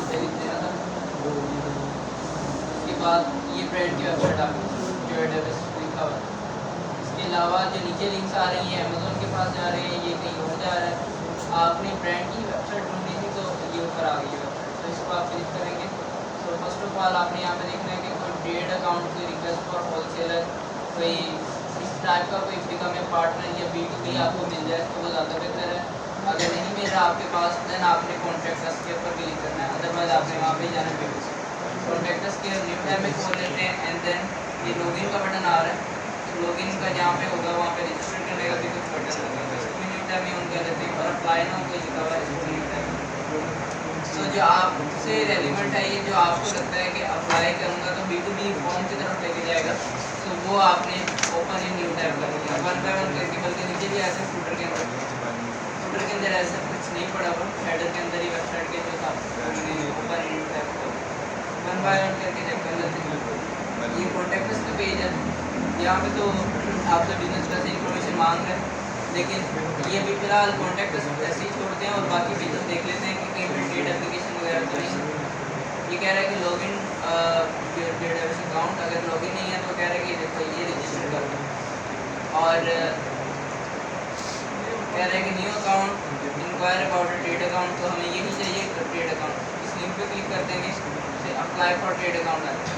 नाम पे लिख देना था। उसके बाद ये ब्रांड की वेबसाइट आपकी जो एड्रेस लिखा हुआ है। इसके अलावा जो नीचे लिंक्स आ रही हैं अमेज़ोन के पास जा रहे हैं, ये कहीं और जा रहा है। आपने ब्रांड की वेबसाइट ढूंढनी थी तो ये ऊपर आ गई है वेबसाइट, तो इसको आप क्लिक करेंगे। तो फर्स्ट ऑफ ऑल आपने यहाँ पे देखना है कि कोई ट्रेड अकाउंट, कोई रिक्वेस्ट फॉर होलसेलर, कोई इस टाइप का कोई बिकम ए पार्टनर या B2B आपको मिल जाए तो वो ज़्यादा बेहतर है। अगर नहीं मिल रहा आपके पास देन आपने कॉन्टैक्ट अस के ऊपर क्लिक करना है, अदरवाइज आपने वहाँ पे जाना है। कॉन्टैक्ट अस के न्यू टैब में खोल लेते हैं एंड देन ये लॉगिन का बटन आ रहा है, लॉगिन का जहाँ पे होगा वहाँ पे रजिस्टर करने का भी कुछ बटन होगा, तो इसको न्यू टैब में ऑन कर देते हैं और अप्लाई नाउ कोई लिखा हुआ है इसको न्यू टैब। तो जो आपसे रेलिवेंट है, ये जो आपको लगता है कि अप्लाई करूँगा तो B2B फॉर्म की तरफ लेके जाएगा, तो वो आपने ओपन इन न्यू टैब कर दिया वन बाय वन करके, बल्कि नीचे भी ऐसे फूटर के अंदर ऐसा कुछ नहीं पड़ा हुआ, हेडर के अंदर ही वेबसाइट के जो था मैंने ओपन इन टैब कर वन बाय वन करके चेक कर लेते हैं। ये कॉन्टैक्ट अस का पेज है, यहाँ पे तो आपसे बिजनेस वैसे इंफॉर्मेशन मांग रहे हैं, लेकिन ये भी फिलहाल कॉन्टैक्ट ऐसे ही छोड़ते हैं और बाकी बिजनेस देख लेते हैं कि कहीं पर ट्रेड एप्लीकेशन वगैरह तो नहीं। ये कह रहा है कि लॉगिन ट्रेड अकाउंट, अगर लॉगिन नहीं है तो कह रहा है कि देखो ये रजिस्टर कर दो, और कह रहा है कि new account inquire about trade account, तो हमें यही चाहिए ट्रेड अकाउंट। इस लिंक पे क्लिक कर देंगे, फिर अप्लाई फॉर ट्रेड अकाउंट आता है।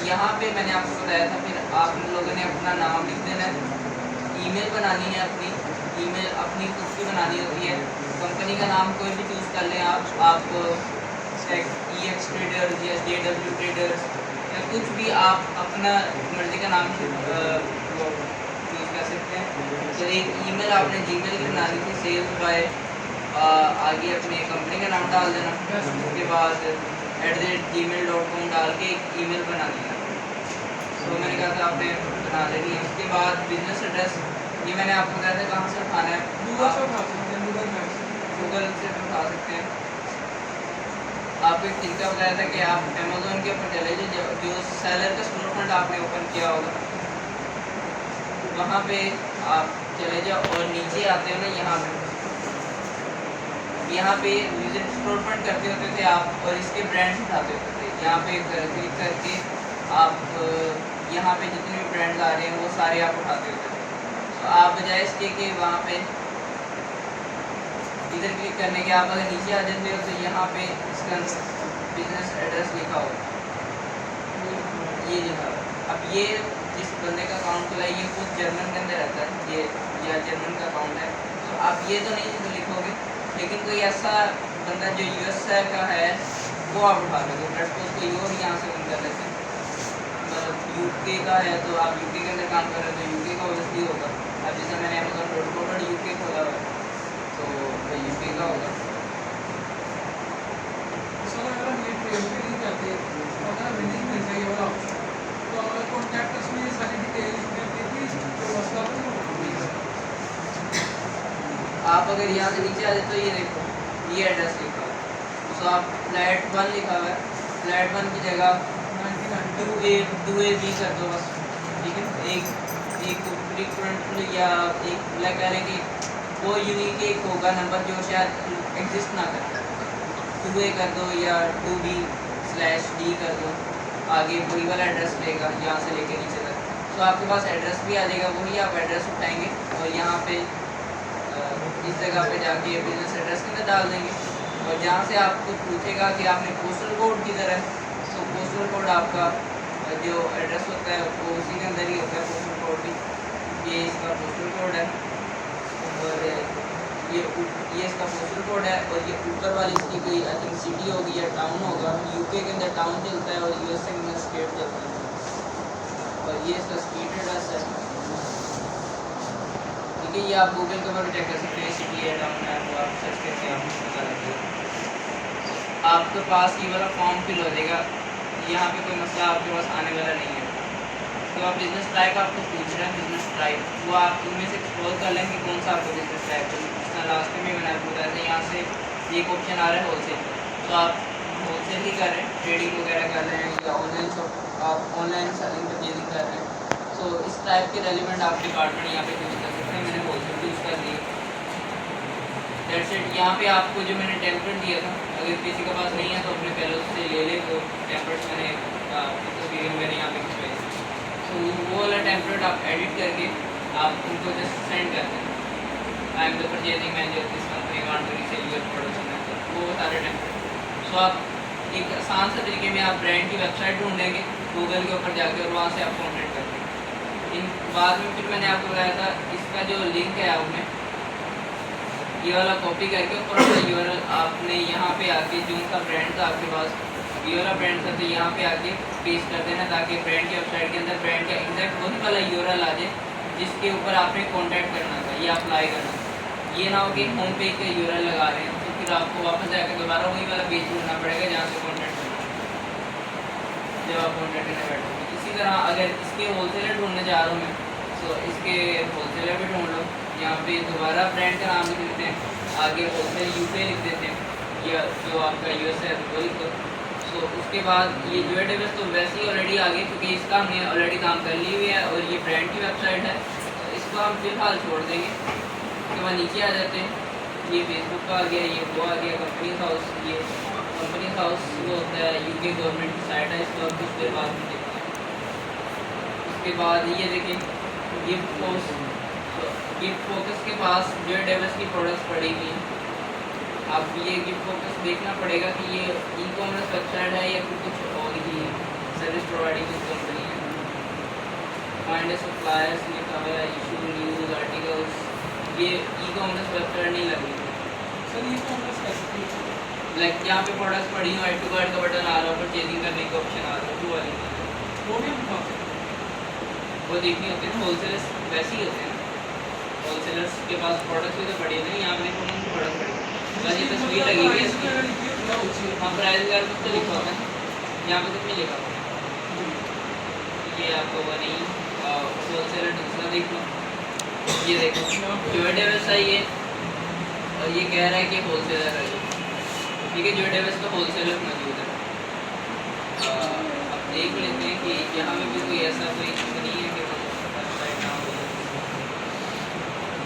यहाँ पे मैंने आपको बताया था, फिर आप लोगों ने अपना नाम लिख देना है, ईमेल बनानी है अपनी, ईमेल अपनी खुद की बनानी होती है। कंपनी का नाम कोई भी चूज़ कर लें आप EX ट्रेडर्स या JW ट्रेडर्स या कुछ भी आप अपना मर्जी का नाम चूज़ कर सकते हैं। फिर एक ईमेल आपने जीमेल की बनानी थी, सेल्स बाय, आगे अपने कंपनी का नाम डाल देना, उसके बाद @gmail.com डाल के एक ईमेल बनानी है। तो मैंने कहा था आपने बना लेनी है। उसके बाद बिजनेस एड्रेस, ये मैंने आपको बताया था कहाँ से उठाना है, गूगल से उठा सकते हैं, गूगल से उठा सकते हैं। आपको एक तरीका बताया था कि आप अमेज़ोन के ऊपर चले जाइए, जो सेलर का स्टोर फ्रंट आपने ओपन किया होगा वहाँ पे आप चले जाओ और नीचे आते हो ना, यहाँ पे विजिट स्टोर फ्रंट करते होते थे आप और इसके ब्रांड्स उठाते होते थे। यहाँ पे क्लिक करके आप यहाँ पे जितने भी ब्रांड्स आ रहे हैं वो सारे आप उठाते होते थे। तो आप बजाय इसके कि वहाँ पे इधर क्लिक करने के आप अगर नीचे आ जाते हो तो यहाँ पे इसके अंदर बिजनेस एड्रेस लिखा हो, ये लिखा हो। अब ये जिस बंदे का अकाउंट खुला है ये खुद जर्मन के अंदर रहता है, ये या जर्मन का अकाउंट है, तो आप ये तो नहीं लिखोगे, लेकिन कोई ऐसा बंदा जो US का है वो आप उठा लोगे। बट कोई और यहाँ से बंद कर लेते हैं, मतलब UK का है तो आप UK के अंदर काम कर रहे हो तो UK का ओबियसली होगा। अब जैसे मैंने Amazon.co.uk खोला हुआ है तो UK का होगा। सर अगर हम ये ट्रेड पे नहीं जाते और अगर बिलिंग मिल जाए ये वाला ऑप्शन, तो अगर कॉन्टैक्ट उसमें ये सारी डिटेल देती तो मसला तो नहीं होगा। आप अगर यहाँ से नीचे आ जाए तो ये देखो ये एड्रेस लिखा हुआ है, तो आप फ्लैट 1 लिखा हुआ है, फ्लैट 1 की जगह 2AB कर दो बस, ठीक है। एक फ्रीक्वेंट या एक कह रहे हैं कि वो यूनिक एक होगा नंबर जो शायद एग्जिस्ट ना करे, 2A कर दो या 2B/D कर दो, आगे वही वाला एड्रेस लेगा यहाँ से लेके नीचे तक, तो आपके पास एड्रेस भी आ जाएगा, वही आप एड्रेस उठाएंगे और यहाँ पे इस जगह पे जाके बिजनेस एड्रेस के अंदर डाल देंगे। और जहाँ से आपको पूछेगा कि आपने पोस्टल कोड किधर है, तो पोस्टल कोड आपका जो एड्रेस होता है वो उसी के अंदर ही होता है, पोस्टल कोड भी, ये इसका पोस्टल कोड है और ये इसका पोस्टल कोड है, और ये ऊपर वाली इसकी कोई आई थिंक सिटी होगी या टाउन होगा। UK के अंदर टाउन चलता है और USA के अंदर स्टेट चलता है, और ये इसका स्ट्रीट एड्रेस है, ठीक है। ये आप गूगल के ऊपर चेक कर सकते हैं, सिटी है टाउन है, तो आप सर्च करके आप पता लगेगा। आपके पास ये वाला फॉर्म फिल हो जाएगा, यहाँ पे कोई मसला आपके पास आने वाला नहीं है। तो आप बिजनेस टाइप आपको पूछ रहे हैं, बिजनेस टाइप वो आप इनमें से एक्सप्लोर कर लें कि कौन सा आपको बिजनेस टाइप है। जितना लास्ट में मैंने आपको बताया था, यहाँ से एक ऑप्शन आ रहा है होलसेल, तो आप होलसेल ही कर रहे हैं, ट्रेडिंग वगैरह कर रहे हैं या ऑनलाइन शॉप, आप ऑनलाइन सेलिंग परचेजिंग कर रहे हैं, तो इस टाइप के रेलिवेंट आप डिपार्टमेंट यहाँ पे चूज कर सकते हैं। मैंने होलसेल चूज कर दिया। That's it. यहाँ पे आपको जो मैंने टेम्पलेट दिया था, अगर किसी के पास नहीं है तो अपने पहले उससे ले ले, तो टेम्पलेट मैंने तस्वीरें मैंने यहाँ पे खिंचवाई थी। तो वो वाला टेम्पलेट आप एडिट करके आप उनको जस्ट सेंड कर दें। I am the purchasing manager this company want to resell your products, वो सारे टेम्पलेट। सो आप एक आसान से तरीके में आप ब्रांड की वेबसाइट ढूंढेंगे गूगल के ऊपर जाके, और वहाँ से आप कॉन्टेक्ट कर देंगे। इन बाद में फिर मैंने आपको बताया था इसका जो लिंक है आपने ये वाला कॉपी करके ऊपर वाला यूआरएल आपने यहाँ पे आके जो उनका ब्रांड था आपके पास, ये वाला ब्रांड था, तो यहाँ पे आके पेस्ट कर देना ताकि ब्रांड की वेबसाइट के अंदर ब्रांड का एग्जैक्ट वही वाला यूआरएल आ जाए जिसके ऊपर आपने कॉन्टैक्ट करना था या अप्लाई करना था। ये ना हो कि होम पेज का यूआरएल लगा रहे हैं तो फिर आपको वापस जाकर दोबारा वही वाला पेज ढूंढना पड़ेगा जहाँ से कॉन्टैक्ट करना है जब आप कॉन्टैक्ट करने बैठोगे। इसी तरह अगर इसके होलसेलर ढूंढने जा रहा हूँ मैं, तो इसके होलसेलर भी ढूंढ लो। यहाँ पे दोबारा ब्रांड का नाम लिख देते हैं, आगे होलसेल यूके लिख देते हैं, या जो आपका यूएस है वो लिख दो। सो उसके बाद ये जो डेटाबेस तो वैसे ही ऑलरेडी आ गई क्योंकि इसका हमने ऑलरेडी काम कर ली हुई है, और ये ब्रांड की वेबसाइट है, तो इसको हम फिलहाल छोड़ देंगे। उसके बाद नीचे आ जाते हैं, ये फेसबुक का आ गया, ये वो आ गया कंपनी हाउस। ये कंपनी हाउस वो होता है यूके गवर्नमेंट की साइट है, इसको आप कुछ देर बाद में देखते हैं। उसके बाद ये देखें गिफ्ट फोकस, गिफ्ट फोकस के पास जो डेवस की प्रोडक्ट्स पड़ी हुई हैं। आप ये गिफ्ट फोकस देखना पड़ेगा कि ये ई कॉमर्स वेबसाइट है या फिर कुछ और ही सर्विस प्रोवाइडिंग कंपनी है। फाइंड सप्लायर्स लिखा हुआ है, इशू न्यूज़ आर्टिकल्स, ये ई कॉमर्स वेबसाइट नहीं लगी। सर ये कॉमर्स कैसे लाइक यहाँ पे प्रोडक्ट्स पड़ी हुई, ऐड टू कार्ड का बटन आ रहा है, परचेजिंग करने का ऑप्शन आ रहा है, वो वाली वो भी हम खा वो देखनी होती है ना। होलसेलर्स वैसे ही होते हैं, होलसेलर्स के पास प्रोडक्ट्स भी तो पड़ी है, यहाँ पे देखो उनकी प्रोडक्ट पड़ी है, बस ये तस्वीर लगी हुई है इसकी। हाँ प्राइस वगैरह कुछ तो लिखा होता है, यहाँ पे कुछ नहीं लिखा होता। ये आपको वो नहीं होलसेलर दूसरा देख लो, ये देखो जो व्यवसाय है और ये कह रहा है कि होलसेलर है, ठीक है। जो डेवस का होलसेलर मौजूद है। अब देख लेते हैं कि यहाँ में भी कोई ऐसा कोई नहीं है कि वेबसाइट ना हो,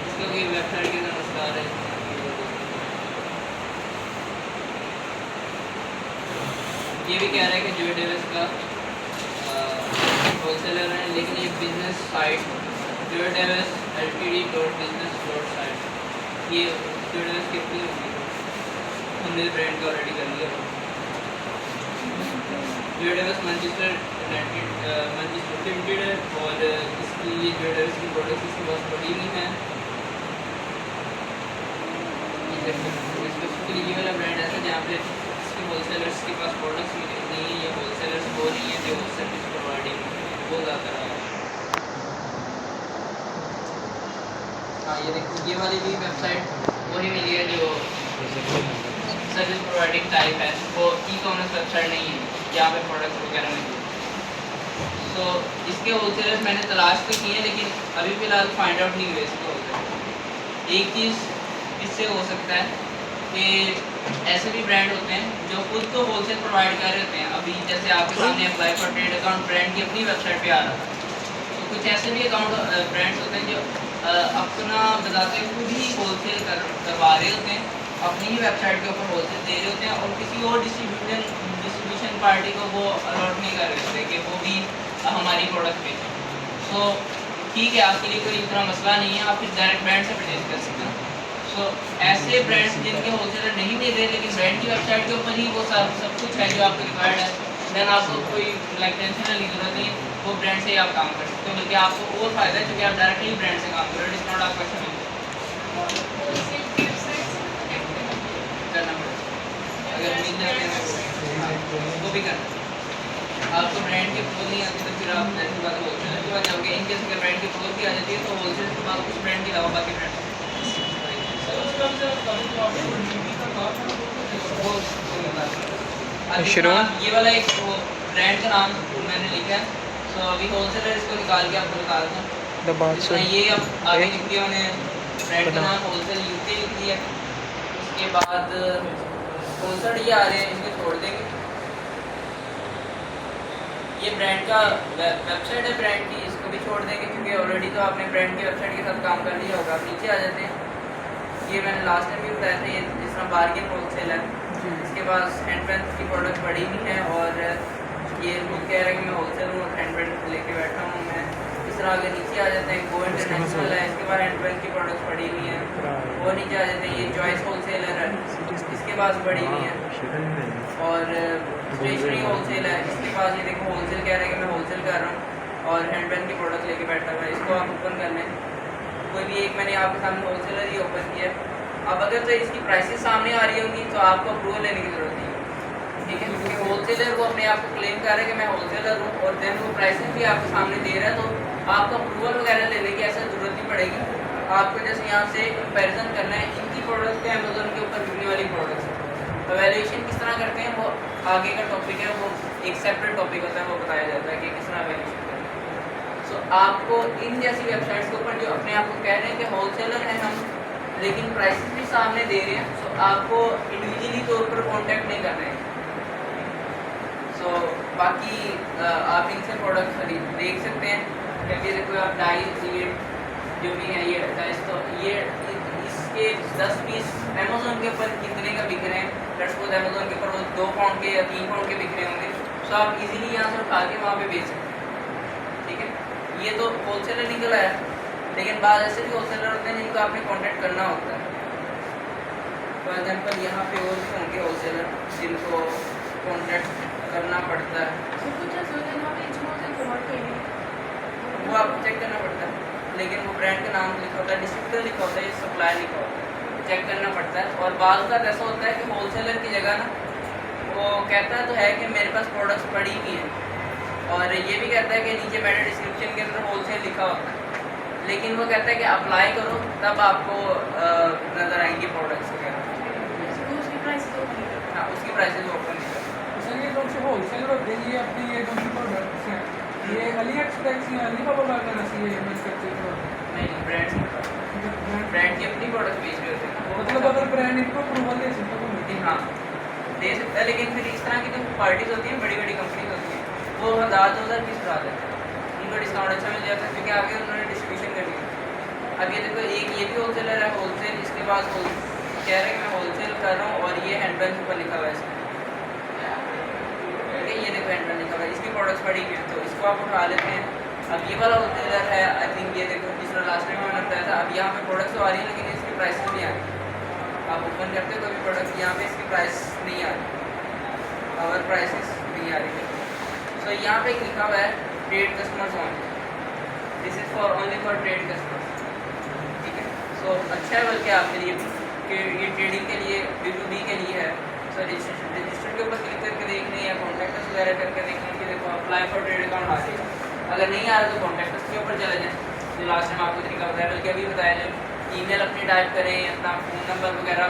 इसका कोई वेबसाइट के नमस्कार है। ये भी कह रहा है कि जो डेवस का होलसेलर है, लेकिन ये बिजनेस साइट जो डेवस ltd.business.site, ये जो डेवस कितनी होगी हमने ब्रांड का ऑलरेडी कर लिया। जोडेवस मैनचेस्टर लिमिटेड है, और इसकी ये जोडेवस की प्रोडक्ट्स इसके पास बड़ी नहीं है। स्पेसिफिकली ये वाला ब्रांड ऐसा जहाँ पे इसके होलसेलर्स के पास प्रोडक्ट्स नहीं है, या होलसेलर्स वो नहीं है जो सर्विस प्रोवाइडिंग वो ज़्यादा है। हाँ ये देखो ये वाली भी वेबसाइट वही मिली है जो सर्विस प्रोवाइडिंग टाइप है, वो ई कॉमर्स वेबसाइट नहीं है जहाँ पे प्रोडक्ट वगैरह मिलते हैं। तो इसके होलसेलर्स मैंने तलाश तो किए हैं, लेकिन अभी फ़िलहाल फाइंड आउट नहीं हुए इसके होलसेलर। एक चीज़ इससे हो सकता है कि ऐसे भी ब्रांड होते हैं जो खुद तो होलसेल प्रोवाइड कर रहे होते हैं। अभी जैसे आपके सामने apply for trade account brand की अपनी वेबसाइट पे आ रहा था, तो कुछ ऐसे भी अकाउंट ब्रांड्स होते हैं जो अपना बताते हैं खुद ही होलसेल करवा रहे होते हैं, अपनी ही वेबसाइट के ऊपर होलसेल दे रहे होते हैं, और किसी और डिस्ट्रीब्यूशन पार्टी को वो अलॉट नहीं कर रहे होते कि वो भी हमारी प्रोडक्ट बेचें। तो ठीक है, आपके लिए कोई इतना मसला नहीं है, आप फिर डायरेक्ट ब्रांड से परचेज कर सकते हैं। सो ऐसे ब्रांड्स जिनके होलसेलर नहीं दे रहे लेकिन ब्रांड की वेबसाइट के ऊपर ही वो सब कुछ है जो आपको रिक्वायर्ड है, देन आपको कोई टेंशन लेने की जरूरत नहीं है, वो ब्रांड से ही आप काम कर सकते हो। बल्कि आपको और फ़ायदा है क्योंकि आप डायरेक्टली ब्रांड से काम कर रहे हो, इट्स नॉट आपका समय करना पड़ेगा। अगर मिल जाते हैं वो भी करना, आपको ब्रांड के प्रोल नहीं आती तो फिर आप ऐसी बात होलसेलर के बाद जाओगे। इन केस अगर ब्रांड की प्रोल भी आ जाती है तो होलसेल के बाद कुछ ब्रांड के अलावा बाकी ब्रांड ये वाला एक ब्रांड का नाम मैंने लिखा है। तो अभी होलसेलर इसको निकाल के आपको बता देता हूँ। ये अब आगे लिख दिया मैंने, ब्रांड का नाम होलसेल यूके लिख दिया। उसके बाद होलसेल ये आ रहे हैं, इसको छोड़ देंगे। ये ब्रांड का वेबसाइट है ब्रांड की, इसको भी छोड़ देंगे क्योंकि ऑलरेडी तो आपने ब्रांड की वेबसाइट के साथ काम कर लिया होगा। आप नीचे आ जाते हैं, ये मैंने लास्ट टाइम भी बताया था, ये जिस तरह बार्गेन होलसेल है, इसके पास हैंड पेन की प्रोडक्ट पड़ी हुई है और ये खुद कह रहा है कि मैं होलसेल हूँ, हैंड पेन लेके बैठा हूँ मैं। इस तरह आगे नीचे आ जाते हैं, गो इंटरनेशनल है, इसके पास हैंड पेन की प्रोडक्ट पड़ी हुई है। वो नीचे आ जाते हैं, ये चॉइस होलसेलर है, इसके पास पड़ी हुई है। और स्टेशनरी होलसेल है, इसके पास ये देखो होलसेल कह रहा है कि मैं होलसेल कर रहा हूँ और हैंड पेन की प्रोडक्ट लेके बैठा हुआ है। इसको आप ओपन कर लें, कोई भी एक मैंने आपके सामने होलसेलर ही ओपन किया। अब अगर तो इसकी प्राइसेस सामने आ रही होंगी तो आपको अप्रूवल लेने की ज़रूरत नहीं है, ठीक है, क्योंकि होलसेलर वो अपने आप को क्लेम कर रहा है कि मैं होलसेलर हूँ और देन वो प्राइसेस भी आपके सामने दे रहा है, तो आपको अप्रूवल वगैरह लेने की ऐसा ज़रूरत नहीं पड़ेगी। आपको जैसे यहाँ से कंपेरिजन करना है इनकी प्रोडक्ट के अमेजोन के ऊपर बिकने वाली प्रोडक्ट्स। वैल्यूएशन किस तरह करते हैं वो आगे का टॉपिक है, वो एक सेपरेट टॉपिक होता है, वो बताया जाता है कि किस तरह वैल्यूएशन करते हैं। सो आपको इन जैसी वेबसाइट्स के ऊपर जो अपने आप को कह रहे हैं कि होलसेलर हैं हम, लेकिन प्राइसेस भी सामने दे रहे हैं, सो आपको इंडिविजुअली तौर पर कॉन्टैक्ट नहीं करना है। सो बाकी आप इनसे प्रोडक्ट खरीद देख सकते हैं। ये देखो आप डाइस, ये जो भी है ये डाइस, तो ये इसके 10 पीस अमेजोन के ऊपर कितने का बिक रहे हैं, लेट्स सपोज अमेजोन के ऊपर वो 2 पाउंड के या 3 पाउंड के बिक रहे होंगे, सो आप इजीली यहाँ से उठा के वहाँ पे बेच सकते हैं, ठीक है। ये तो होलसेलर निकल आया, लेकिन बाद ऐसे भी होलसेलर होते हैं जिनको आपने कॉन्टैक्ट करना होता है। फॉर एग्जाम्पल यहाँ पे और भी होंगे होलसेलर जिनको कॉन्टैक्ट करना पड़ता है, वो आपको चेक करना पड़ता है, लेकिन वो ब्रांड का नाम लिखा होता है, डिस्ट्रीब्यूटर लिखा होता है, सप्लायर लिखा होता है, चेक करना पड़ता है। और बाल का ऐसा होता है कि होलसेलर की जगह ना वो कहता तो है कि मेरे पास प्रोडक्ट्स पड़ी हुई हैं और ये भी कहता है कि नीचे मैंने डिस्क्रिप्शन के अंदर होलसेल लिखा होता है, लेकिन वो कहता है कि अप्लाई करो तब आपको नज़र आएंगे प्रोडक्ट्स वगैरह। हाँ, उसकी प्राइसेस ओपन नहीं करता। सर ये कौन से होलसेलर होते हैं, ये अपनी ये कौन सी प्रोडक्ट्स हैं, ये अली एक्सप्रेस या अली बाबा वगैरह से ये मैन्युफैक्चर होते हैं? नहीं, ब्रांड की अपनी प्रोडक्ट बेच रहे होते हैं ना। मतलब अगर ब्रांड इनको अप्रूवल दे सकता है तो हाँ दे सकता है, लेकिन फिर इस तरह की जो पार्टीज होती हैं, बड़ी बड़ी कंपनीज होती हैं, वो 1000-2000 पीस बढ़ा देते हैं, उनको डिस्काउंट अच्छा मिल जाता है क्योंकि आगे उन्होंने डिस्ट्रीब्यूशन कर दिया। अब ये देखो एक ये भी होलसेलर है, होलसेल, इसके पास कह रहे हैं कि मैं होलसेल कर रहा हूँ और ये हैंडबैग ऊपर लिखा हुआ है इसमें, ठीक है, ये देखो हैंडबैग लिखा हुआ है, इसकी प्रोडक्ट्स पड़ी हुई हैं, तो इसको आप उठा लेते हैं। अब ये वाला होलसेलर है, आई थिंक ये देखो जिस तरह लास्ट टाइम मैंने बताया था, अब यहाँ पे प्रोडक्ट्स तो आ रही है लेकिन इसकी प्राइस नहीं आ रही। आप ओपन करते हो कोई भी प्रोडक्ट, यहाँ पे इसकी प्राइस नहीं आ रही, और प्राइसेस नहीं आ रही। सो यहाँ पे लिखा हुआ है trade customers only, this is for only for trade customers, ठीक है। सो अच्छा है बल्कि आपके लिए भी कि ये ट्रेडिंग के लिए, B2B के लिए है। सो रजिस्टर के ऊपर क्लिक करके देखने या कॉन्टैक्ट्स वगैरह करके देखने कि देखो अप्लाई फॉर ट्रेड अकाउंट आ रही है, अगर नहीं आ रहा तो कॉन्टैक्ट्स के ऊपर चले जाएँ, जो लास्ट टाइम आपको तरीका बताया, बल्कि अभी बताया जाए ईमेल अपनी टाइप करें, अपना फ़ोन नंबर वगैरह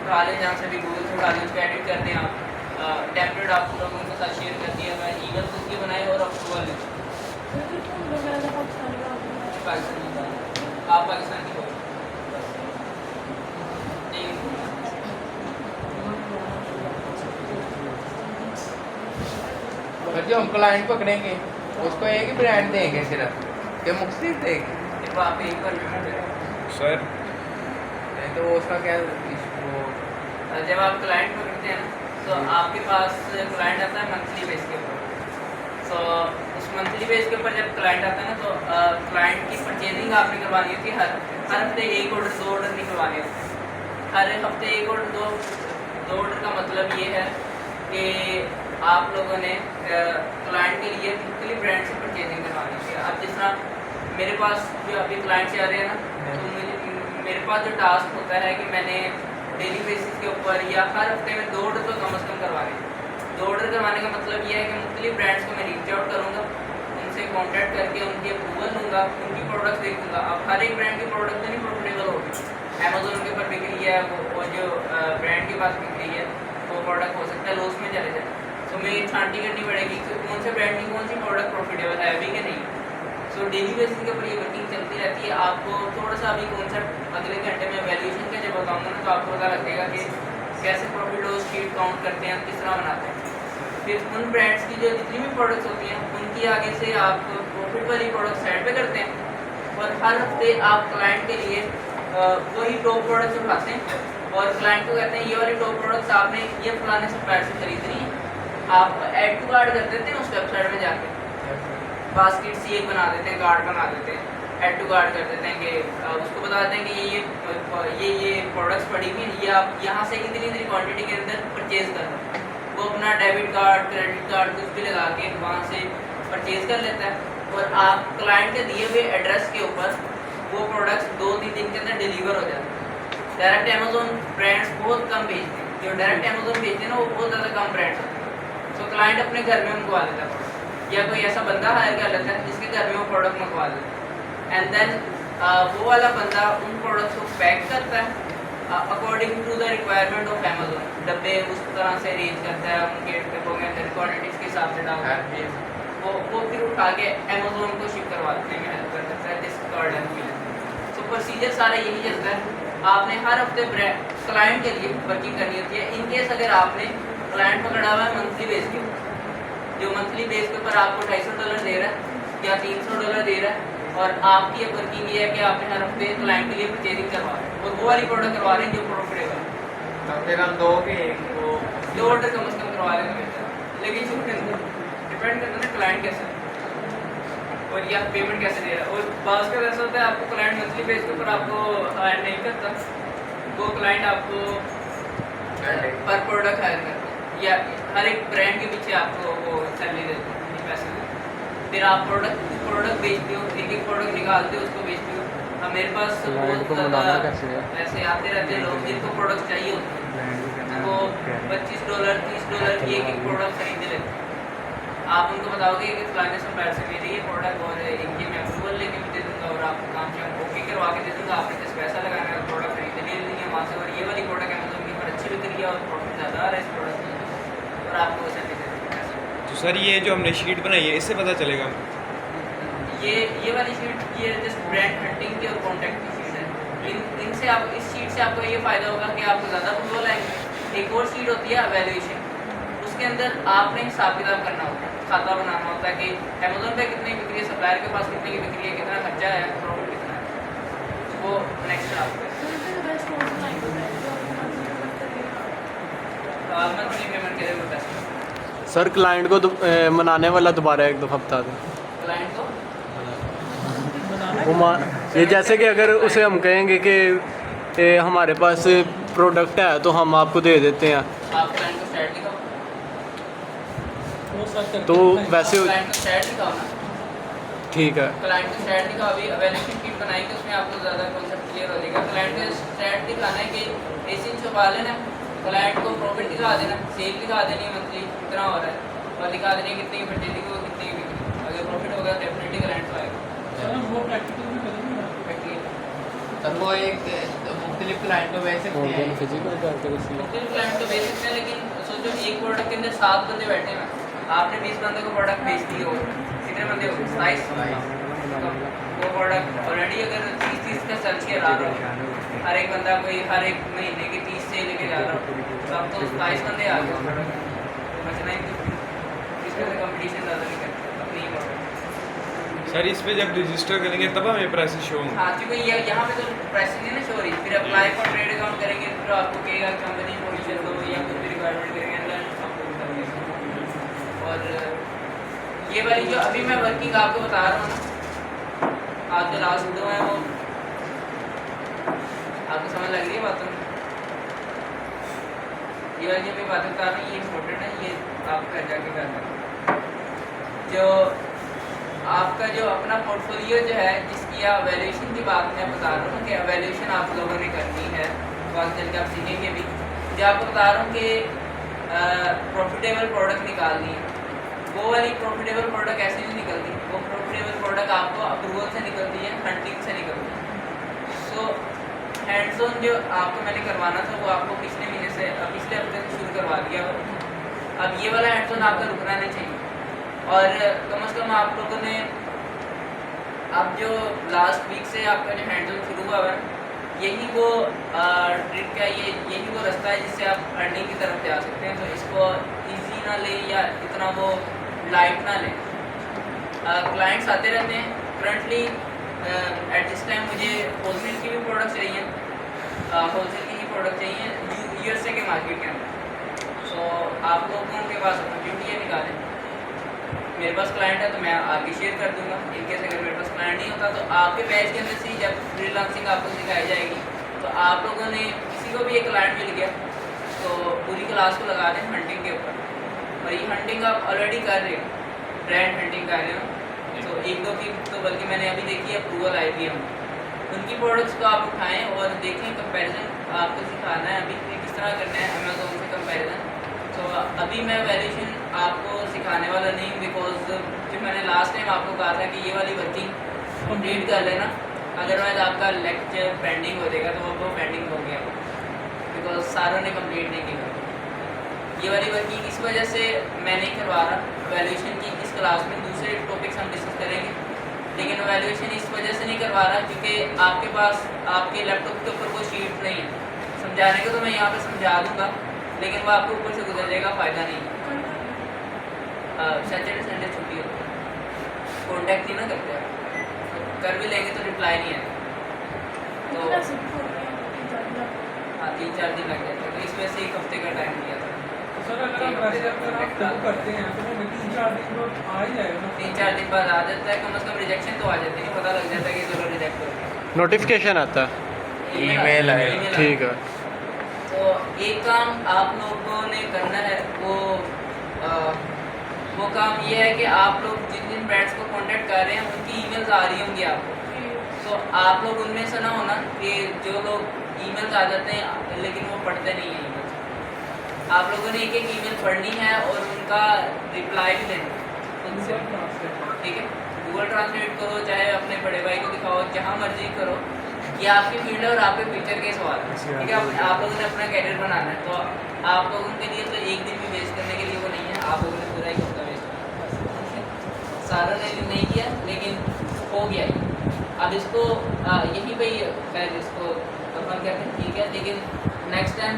उठा लें, जहाँ से भी गूगल से उठा लें, उसको एडिट कर दें आप, टेम्पलेट आप लोगों के साथ शेयर कर दिया, मैं ईमेल खुद की बनाए और अप्रूवल लें। पाकिस्तानी आप पाकिस्तान की हो जो हम क्लाइंट पकड़ेंगे उसको एक ही ब्रांड देंगे सिर्फ कि मुख्तलिफ देंगे, देखो आप एक बार पेमेंट करें सर नहीं तो उसका क्या वो जब आप क्लाइंट पकड़ते हैं ना तो आपके पास क्लाइंट आता है मंथली बेस के ऊपर। सो उस मंथली बेस के ऊपर जब क्लाइंट आता है ना तो क्लाइंट की परचेजिंग आपने करवानी होती है, हर हफ्ते 1 ऑर्डर 2 ऑर्डर नहीं करवाने होते, हर हफ्ते 1 ऑर्डर 2 ऑर्डर का मतलब ये है कि आप लोगों ने क्लाइंट के लिए मुख्तलिफ ब्रांड से परचेजिंग करवानी है। अब जिस तरह मेरे पास जो अभी क्लाइंट्स आ रहे हैं ना, तो मेरे पास जो टास्क होता है कि मैंने डेली बेसिस के ऊपर या हर हफ्ते में 2 ऑर्डर तो कम से कम करवाने हैं। 2 ऑर्डर करवाने का मतलब ये है कि मुख्तलिफ ब्रांड्स को मैं रीच आउट करूँगा, उनसे कॉन्टैक्ट करके उनकी अप्रूवल लूँगा, उनकी प्रोडक्ट्स देखूँगा। अब हर एक ब्रांड की प्रोडक्ट तो नहीं प्रॉफिटेबल होगी, अमेजोन के ऊपर बिक रही है वो जो ब्रांड के पास बिक रही है वो प्रोडक्ट हो सकता है लॉस में चले जाए, तो मेरी छांटी करनी पड़ेगी कि कौन से ब्रांड की कौन सी प्रोडक्ट प्रॉफिटेबल है अभी कि नहीं। सो डेली बेसिस के ऊपर ये वर्किंग चलती रहती है। आपको थोड़ा सा अभी कॉन्सेप्ट अगले घंटे में वैल्यूएशन का जब बताऊँगा ना तो आपको पता लगेगा कि कैसे प्रॉफिट और शीट काउंट करते हैं, किस तरह बनाते हैं। फिर उन ब्रांड्स की जो जितनी भी प्रोडक्ट्स होती हैं उनकी आगे से आप प्रॉफिट वाली प्रोडक्ट साइड पे करते हैं और हर हफ्ते आप क्लाइंट के लिए वही टॉप प्रोडक्ट्स उठाते हैं और क्लाइंट को कहते हैं ये वाले टॉप प्रोडक्ट्स आपने ये फलाने सप्लायर से खरीदनी है, आप ऐड टू कार्ड कर देते हैं उस वेबसाइट में जाके, बास्केट सी एक बना देते हैं, कार्ड बना देते हैं, ऐड टू कार्ड कर देते हैं कि उसको बता देते हैं कि ये प्रोडक्ट्स पड़ी हुई हैं, ये आप यहाँ से इतनी क्वांटिटी के अंदर परचेज कर रहे हैं। वो अपना डेबिट कार्ड क्रेडिट कार्ड कुछ भी लगा के वहाँ से परचेज कर लेता है और आप क्लाइंट के दिए हुए एड्रेस के ऊपर वो प्रोडक्ट्स 2-3 दिन के अंदर डिलीवर हो जाते हैं। डायरेक्ट अमेजोन ब्रांड्स बहुत कम भेजते हैं, जो डायरेक्ट अमेजोन भेजते हैं ना वो बहुत ज़्यादा कम ब्रांड्स होते हैं। तो क्लाइंट अपने घर में मंगवा लेता है प्रोडक्ट, या कोई ऐसा बंदा हायर कर लेता है जिसके घर में वो प्रोडक्ट मंगवा लेता है, एंड देन वो वाला बंदा उन प्रोडक्ट्स को पैक करता है according to the requirement of Amazon. डब्बे उस तरह से अरेंज करता है, उनके डब्बों में अंदर क्वान्टिटीज़ के हिसाब से डालता है, वो फिर उठा के अमेजोन को शिप करवा देने में हेल्प कर सकता है, जिस कार्ड है। तो प्रोसीजर सारा यही चलता है। आपने हर हफ्ते क्लाइंट के लिए वर्किंग करनी होती है। इन केस अगर आपने क्लाइंट पकड़ा हुआ है मंथली बेस के ऊपर, जो मंथली बेस के ऊपर आपको $250 दे रहा है या $300 दे रहा है, और आपकी अब वर्किंग ये है कि आपने हर हफ्ते क्लाइंट के लिए परचेजिंग करवा रहे हैं और वो वाली प्रोडक्ट करवा रहे हैं जो प्रॉफिटेबल है, तो फिर हम दो ऑर्डर कम से कम करवा रहे हैं। लेकिन शुरू के अंदर डिपेंड करता है ना क्लाइंट कैसा है और या पेमेंट कैसे दे रहा है। और बात का ऐसा होता है आपको क्लाइंट मंथली बेस के ऊपर आपको हायर नहीं करता, वो क्लाइंट आपको पर प्रोडक्ट हायर करता है या हर एक ब्रांड के पीछे आपको वो सैलरी देते हैं, पैसे देते हैं। फिर आप प्रोडक्ट बेचते हो, एक प्रोडक्ट निकालते हो उसको बेचते हो। अब मेरे पास बहुत ज़्यादा ऐसे आते रहते हैं लोग जिनको प्रोडक्ट चाहिए होते हैं, वो $25 $30 की एक प्रोडक्ट खरीद लेते हैं। आप उनको बताओगे कि फलाने सप्लायर से मेरी ये प्रोडक्ट और इनकी मैं अप्रूवल लेके भी दे दूँगा और आपको काम से ओके करवा के दे दूँगा, आपने जिस पैसा लगाना है प्रोडक्ट खरीद ले लेनी है वहाँ से, और ये वाली प्रोडक्ट अमेजोन की पर अच्छी बिक रही है और प्रॉफिट ज़्यादा आ रहा है इस प्रोडक्ट में, और आपको वैसे दे देंगे। तो सर ये जो हमने शीट बनाई है इससे पता चलेगा? ये वाली शीट ये जस्ट ब्रांड हंटिंग की और कॉन्टैक्ट की शीट है। इनसे आप इस शीट से आपको ये फ़ायदा होगा कि आपको ज़्यादा अप्रूवल आएंगे। एक और शीट होती है वैल्यूएशन, उसके अंदर आपने हिसाब किताब करना होता है, खाता बनाना होता है कि अमेजोन पे कितनी बिक्री है, सप्लायर के पास कितनी की बिक्री है, कितना खर्चा है, प्रॉफिट कितना है, वो नेक्स्ट आपको मंथली पेमेंट के लिए होता है। सर क्लाइंट को मनाने वाला दोबारा एक दफ़ा बता दें। क्लाइंट को ये जैसे कि अगर उसे हम कहेंगे कि हमारे पास प्रोडक्ट है तो हम आपको दे देते हैं, आप क्लाइंट को स्टैट दिखाओ, तो वैसे क्लाइंट को स्टैट दिखाओ ना, ठीक है। क्लाइंट को स्टैट दिखाओ। अभी वैल्यूएशन शीट बनाएंगे उसमें आपको ज़्यादा कॉन्सेप्ट क्लियर हो जाएगा। क्लाइंट को स्टैट दिखाना है कि एसी छुपा लेना, क्लाइंट को प्रॉफिट दिखा देना, सेल दिखा देनी मंथली कितना हो रहा है, और दिखा देनी कितनी की परचेजिंग हो कितनी की बिक्री। अगर प्रॉफिट होगा डेफिनेटली क्लाइंट को आएगा। चलो वो प्रैक्टिकल भी करेंगे ना। तब वो एक मुख्तलिफ क्लाइंट को भेज सकते हैं। मुख्तलिफ क्लाइंट को भेज सकते हैं, लेकिन सोचो एक प्रोडक्ट के अंदर 7 बंदे बैठे हैं, आपने 20 बंदे को प्रोडक्ट बेच दी हो, कितने बंदे हो? 27। वो प्रोडक्ट ऑलरेडी अगर 30 का चल के आ रहा हो, हर एक बंदा कोई हर एक महीने की 30 से लेके जा रहा हो, तब तो 27 बंदे आ गए, बचना ही इसमें कंपटीशन ज़्यादा नहीं करते अपनी ही प्रोडक्ट। सर इस पे जब रजिस्टर करेंगे तब हमें प्राइसेस शो होंगे? हाँ, क्योंकि ये यहाँ पे तो प्राइसिंग नहीं ना शो हो रही, फिर अप्लाई फॉर ट्रेड अकाउंट करेंगे, फिर आपको कहेगा कंपनी पोजीशन दो या कुछ भी रिक्वायरमेंट करेंगे, देन आपको करेंगे। और ये वाली जो अभी मैं वर्किंग आपको बता रहा हूँ ना, आज जो लास्ट 2 हैं वो आपको समझ लग रही है बातों में? ये वाली जो मैं बातें बता रहा हूँ ये इम्पोर्टेंट है, ये आप घर जाके करना। जो आपका जो अपना पोर्टफोलियो जो है जिसकी आप वैल्यूएशन की बात मैं बता रहा हूँ कि वैल्यूएशन आप लोगों ने करनी है, बात चल के आप सीखेंगे भी। जो आपको बता रहा हूँ कि प्रॉफिटेबल प्रोडक्ट निकालनी है, वो वाली प्रॉफिटेबल प्रोडक्ट ऐसे नहीं निकलती, वो प्रॉफिटेबल प्रोडक्ट आपको अप्रूवल से निकलती है, हंटिंग से निकलती है। सो हैंड्स ऑन जो आपको मैंने करवाना था वो आपको पिछले महीने से पिछले हफ्ते से शुरू करवा दिया हो। अब ये वाला हैंड्स ऑन आपका रुकना नहीं चाहिए, और कम से कम आप लोगों ने अब जो लास्ट वीक से आपका जो हैंड्स ऑन शुरू हुआ है यही वो ट्रिक है, यही वो रास्ता है जिससे आप अर्निंग की तरफ जा सकते हैं। तो इसको ईजी ना ले या इतना वो लाइट ना लें। क्लाइंट्स आते रहते हैं, करंटली एट दिस टाइम मुझे होलसेल की भी प्रोडक्ट चाहिए, होलसेल की ही प्रोडक्ट चाहिए यूएसए के मार्केट के अंदर। सो आप लोगों के पास अपॉर्चुनिटी है, निकालें। मेरे पास क्लाइंट है तो मैं आगे शेयर कर दूंगा। इनकेस अगर मेरे पास क्लाइंट नहीं होता तो आपके बैच के अंदर से ही जब फ्रीलांसिंग आपको सिखाई जाएगी तो आप लोगों ने किसी को भी एक क्लाइंट मिल गया तो पूरी क्लास को लगा दें हंटिंग के ऊपर। और ये हंटिंग आप ऑलरेडी कर रहे हो, ब्रांड हंटिंग कर रहे हो। तो एक दो की तो बल्कि मैंने अभी देखी है, अप्रूवल आई थी हम उनकी प्रोडक्ट्स को आप उठाएँ और देखें, कंपेरिजन आपको सिखाना है अभी कि किस तरह करना है अमेज़ोन से कंपेरिजन। तो अभी मैं वैल्यूएशन आपको सिखाने वाला नहीं, बिकॉज जो मैंने लास्ट टाइम आपको कहा था कि ये वाली वर्किंग कंप्लीट कर लेना, अदरवाइज आपका लेक्चर पेंडिंग हो जाएगा। तो वो पेंडिंग हो गया बिकॉज सारों ने कंप्लीट नहीं किया। ये वाली वर्किंग इस वजह से मैं नहीं करवा रहा वैल्यूएशन की इस क्लास में, दूसरे टॉपिक्स हम डिस्कस करेंगे, लेकिन वैल्यूएशन इस वजह से नहीं करवा रहा क्योंकि आपके पास आपके लैपटॉप के ऊपर कोई शीट नहीं है। समझाने को तो मैं यहाँ पे समझा दूँगा लेकिन वो आपको ऊपर से गुजर जाएगा, फ़ायदा नहीं है। सैटरडे संडे छुट्टी होती है, कॉन्टैक्ट नहीं ना करते आप, तो कर भी लेंगे तो रिप्लाई नहीं आएगा। तो हाँ 3-4 दिन लग जाते हैं, तो इस वजह से 1 हफ्ते का टाइम दिया था। तो सर अगर आप शुरू करते हैं तो वो 3-4 दिन बाद आ ही जाएगा ना? 3-4 दिन बाद आ जाता है, कम से कम रिजेक्शन तो आ जाती है, पता लग जाता है कि चलो रिजेक्ट हो गया। नोटिफिकेशन आता है, ईमेल आएगा। ठीक है। तो एक काम आप लोगों ने करना है, वो काम ये है कि आप लोग जिन जिन ब्रांड्स को कांटेक्ट कर रहे हैं उनकी ईमेल्स आ रही होंगी आपको। तो आप लोग उनमें से ना होना कि जो लोग ईमेल्स आ जाते हैं लेकिन वो पढ़ते नहीं हैं ईमेल्स। आप लोगों ने एक एक ईमेल पढ़नी है और उनका रिप्लाई भी देना उनसे, ठीक है। गूगल ट्रांसलेट करो, चाहे अपने बड़े भाई को दिखाओ, जहाँ मर्जी करो, ये आपकी फील्ड है और आपके फ्यूचर के सवाल है, ठीक है। आप लोगों ने अपना कैरियर बनाना है, तो आप लोगों के लिए तो एक दिन भी वेस्ट करने के लिए वो नहीं है, आप लोगों ने पूरा एक हफ्ता वेस्ट किया। सारों ने नहीं किया लेकिन हो गया ही। अब इसको यहीं पे ही खैर इसको कन्फर्म करते हैं, ठीक है। लेकिन नेक्स्ट टाइम